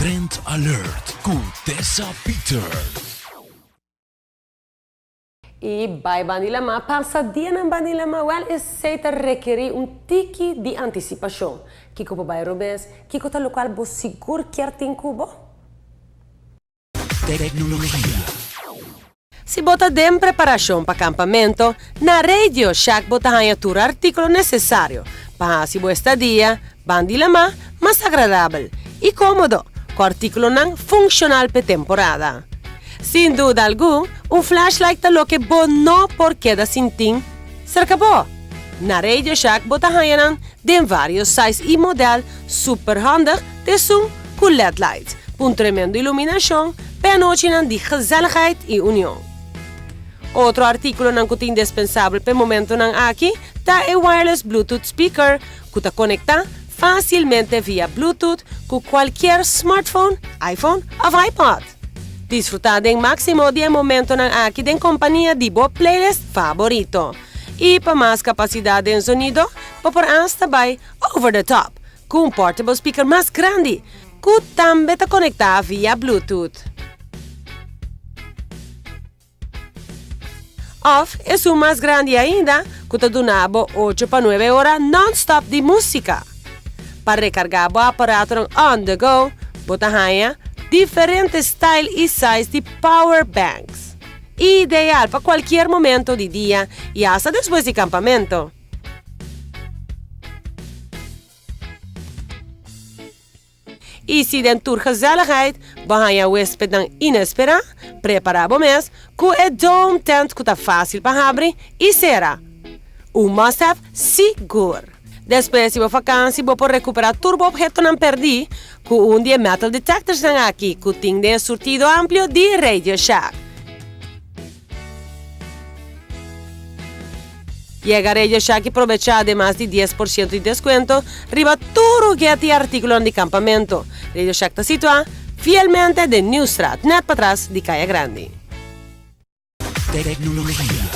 Trend Alert con Tessa Peters. E by Bandilama, passadia ng Bandilama, well, aceita requerir tiki di anticipação. Kiko po bay robes, kiko ta lokal bo sigur kierting kubo? Tecnologia. Si bota dem preparação para acampamento, na Radio Shack bota hanha tur artículo necessário para si bo estadia, Bandilama, mais agradável e cômodo, com artículo não funcional per temporada. Sin duda algum, flashlight talo que bo no por queda sintin, cerca bo. Na Radio Shack bota hanha de vários size e model super handig de som com LED lights, com tremendo iluminação, per noite de gezelligheid e união. Outro artículo não que indispensável para o momento não aqui tá o wireless Bluetooth speaker que tá conecta facilmente via Bluetooth com qualquer smartphone, iPhone ou iPod. Disfrutar de máximo de momento não aqui de companhia de bo playlist favorito. E para mais capacidade em sonido, por hasta by over the top, com portable speaker mais grande, que também tá conectado via Bluetooth. Off é o mais grande ainda, que está donando 8 para 9 horas non-stop de música. Para recargar o aparato on the go, bota hanha diferentes style e size de power banks. Ideal para qualquer momento de dia e hasta depois de acampamento. E se dentro da gezelligheid, banha o hóspede não inesperado, preparar o mês, com o dome tent que está fácil para abrir e será. Must-have seguro. Depois, se você vacância, você pode recuperar turbo objeto não perdi, com de metal detectors aqui, que tem surtido amplo de Radio Shack. Llega a Radio Shack e aprovechar de mais de 10% de descuento, riba tudo que é artículo de acampamento. Radio Shack está situado fielmente de New Strat, net para trás de Calle Grande. Tecnologia.